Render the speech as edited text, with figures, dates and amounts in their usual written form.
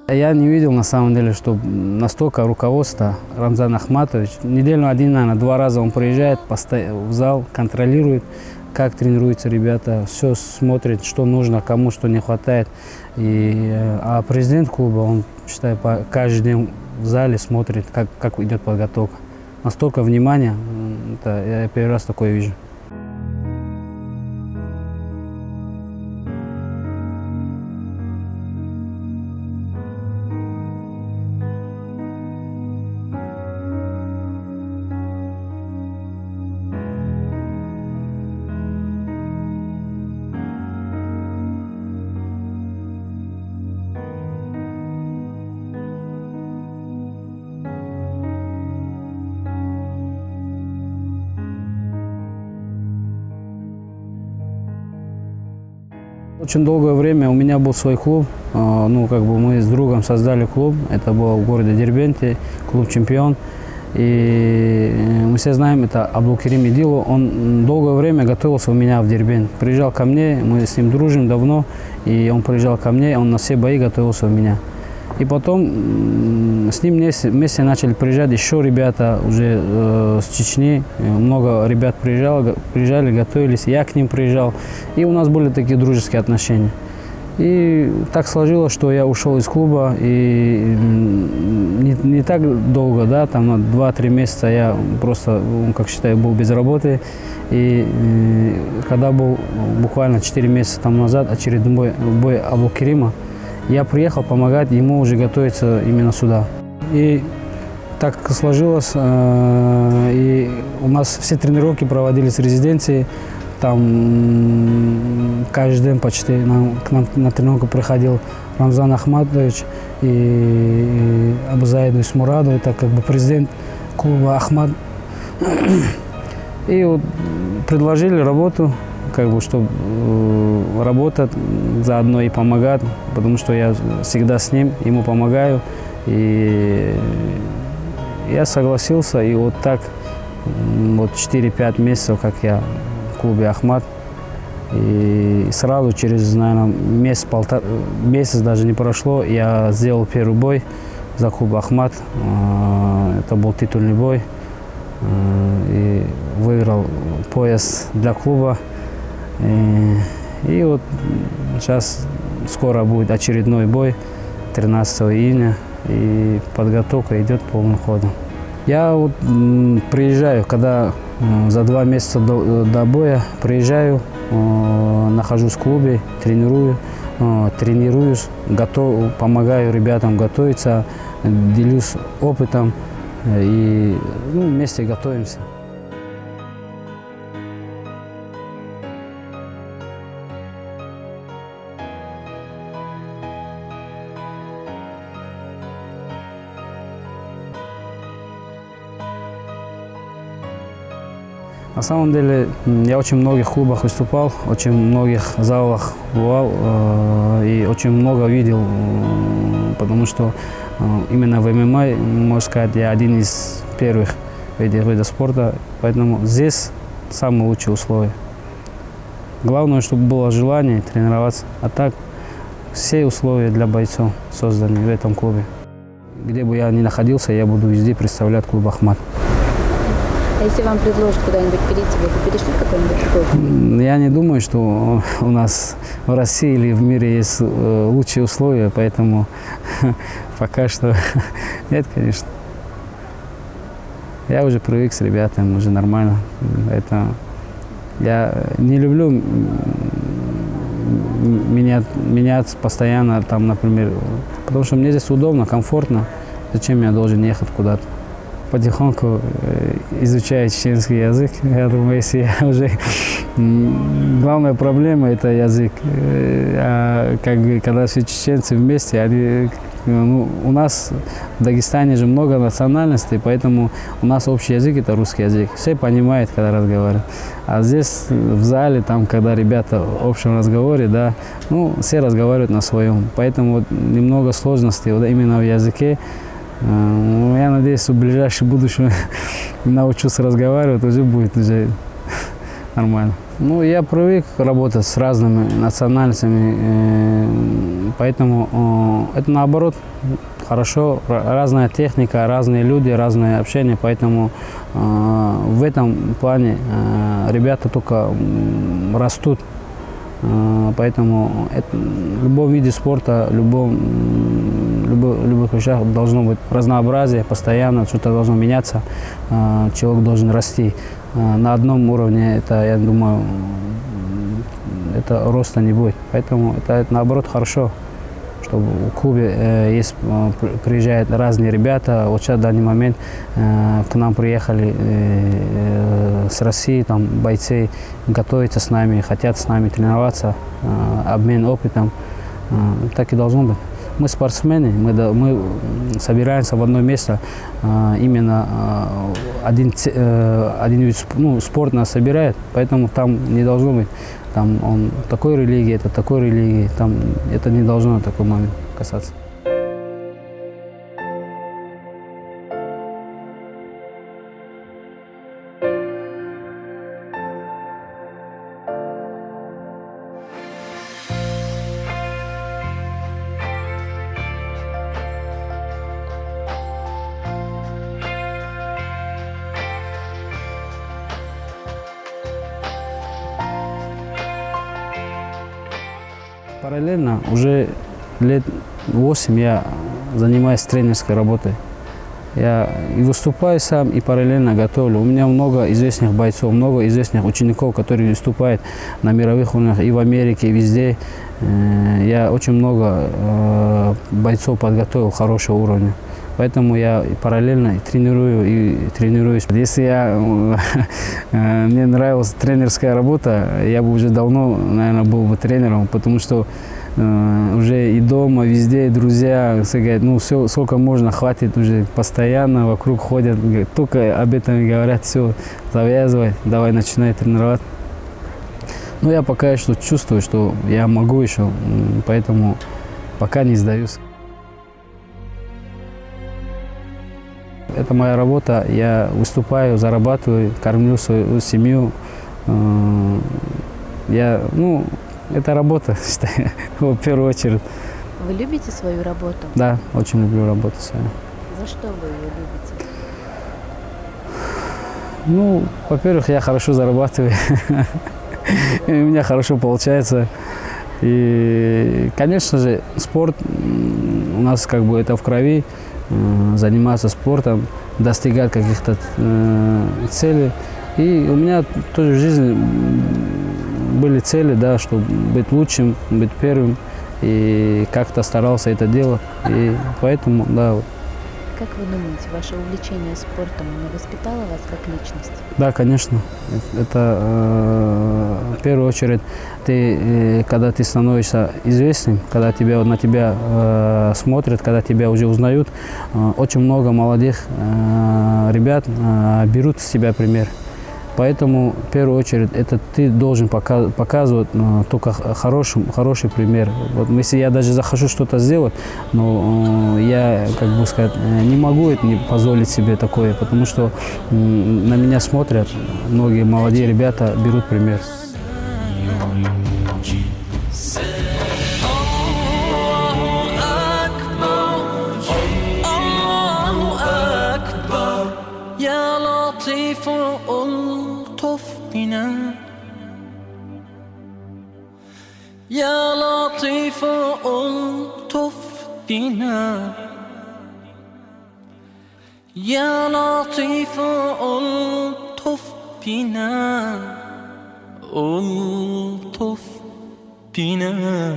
Я не видел на самом деле, что настолько руководство Рамзан Ахматович. Неделю один, наверное, 2 раза он приезжает в зал, контролирует, как тренируются ребята, все смотрит, что нужно, кому что не хватает. А президент клуба, он, считаю, каждый день в зале смотрит, как идет подготовка. Настолько внимания, это я первый раз такое вижу. Очень долгое время у меня был свой клуб. Мы с другом создали клуб. Это был в городе Дербенте, клуб «Чемпион». И мы все знаем, это Абдулкерим Идилов. Он долгое время готовился у меня в Дербент. Приезжал ко мне, мы с ним дружим давно. И он приезжал ко мне, он на все бои готовился у меня. И потом с ним вместе начали приезжать еще ребята уже с Чечни. Много ребят приезжали, готовились. Я к ним приезжал. И у нас были такие дружеские отношения. И так сложилось, что я ушел из клуба. И не так долго, да, там на 2-3 месяца я просто, как считаю, был без работы. И когда был буквально 4 месяца там назад очередной бой Абдулкерима, я приехал помогать ему уже готовиться именно сюда. И так сложилось, и у нас все тренировки проводились в резиденции. Там каждый день почти к нам на тренировку приходил Рамзан Ахматович и Абузаиду Исмураду, это как бы президент клуба Ахмат. И вот предложили работу, чтобы работать заодно и помогать, потому что я всегда с ним, ему помогаю. И я согласился, и вот так, 4-5 месяцев, как я в клубе Ахмат. И сразу через, наверное, месяц даже не прошло, я сделал первый бой за клуб Ахмат. Это был титульный бой. И выиграл пояс для клуба. И вот сейчас скоро будет очередной бой, 13 июня, и подготовка идет полным ходом. Я приезжаю, когда за 2 месяца до боя приезжаю, нахожусь в клубе, тренируюсь, помогаю ребятам готовиться, делюсь опытом и вместе готовимся. На самом деле, я очень в многих клубах выступал, очень в многих залах бывал и очень много видел, потому что именно в ММА, можно сказать, я один из первых видов спорта, поэтому здесь самые лучшие условия. Главное, чтобы было желание тренироваться, а так все условия для бойцов созданы в этом клубе. Где бы я ни находился, я буду везде представлять клуб Ахмат. А если вам предложат куда-нибудь перейти, вы бы перешли в какой-нибудь другой клуб? Я не думаю, что у нас в России или в мире есть лучшие условия, поэтому пока что нет, конечно. Я уже привык с ребятами, уже нормально. Я не люблю меняться постоянно, там, например, потому что мне здесь удобно, комфортно. Зачем я должен ехать куда-то? Потихоньку изучаю чеченский язык. Я думаю, если я уже... Главная проблема – это язык. Когда все чеченцы вместе, у нас в Дагестане же много национальностей, поэтому у нас общий язык – это русский язык. Все понимают, когда разговаривают. А здесь, в зале, там, когда ребята в общем разговоре, да, все разговаривают на своем. Поэтому немного сложностей именно в языке. Я надеюсь, что в ближайшем будущем научусь разговаривать, уже будет нормально. Ну, я привык работать с разными национальностями, поэтому это наоборот хорошо. Разная техника, разные люди, разное общение, поэтому в этом плане ребята только растут. Поэтому в любом виде спорта, любых вещах должно быть разнообразие, постоянно что-то должно меняться, человек должен расти. На одном уровне, это, я думаю, это роста не будет. Поэтому это наоборот хорошо, что в клубе приезжают разные ребята. Вот сейчас в данный момент к нам приехали с России там, бойцы, готовятся с нами, хотят с нами тренироваться, обмен опытом. Так и должно быть. Мы спортсмены, мы собираемся в одно место, именно один вид спорта нас собирает, поэтому там не должно быть, там он такой религии, это такой религии, там это не должно такой момент касаться. Параллельно уже лет 8 я занимаюсь тренерской работой. Я и выступаю сам, и параллельно готовлю. У меня много известных бойцов, много известных учеников, которые выступают на мировых уровнях и в Америке, и везде. Я очень много бойцов подготовил хорошего уровня. Поэтому я параллельно тренирую и тренируюсь. Если мне нравилась тренерская работа, я бы уже давно, наверное, был бы тренером, потому что уже и дома, везде, и друзья, все говорят, ну все, сколько можно, хватит уже, постоянно вокруг ходят, только об этом и говорят, все, завязывай, давай начинай тренировать. Но я пока еще чувствую, что я могу еще, поэтому пока не сдаюсь. Это моя работа, я выступаю, зарабатываю, кормлю свою семью. Это работа, считаю, в первую очередь. Вы любите свою работу? Да, очень люблю работу свою. За что вы ее любите? Ну, во-первых, я хорошо зарабатываю, и у меня хорошо получается. И, конечно же, спорт у нас как бы это в крови. Заниматься спортом, достигать каких-то целей. И у меня тоже в жизни были цели, да, чтобы быть лучшим, быть первым. И как-то старался это делать. И поэтому, да. Как вы думаете, ваше увлечение спортом, оно воспитало вас как личность? Да, конечно. Это в первую очередь, когда ты становишься известным, когда на тебя смотрят, когда тебя уже узнают, очень много молодых ребят берут с тебя пример. Поэтому, в первую очередь, это ты должен показывать только хороший пример. Вот если я даже захочу что-то сделать, но я, как бы сказать, не могу это не позволить себе такое, потому что на меня смотрят, многие молодые ребята берут пример. يا لطيف ألطف بنا يا لطيف ألطف بنا ألطف بنا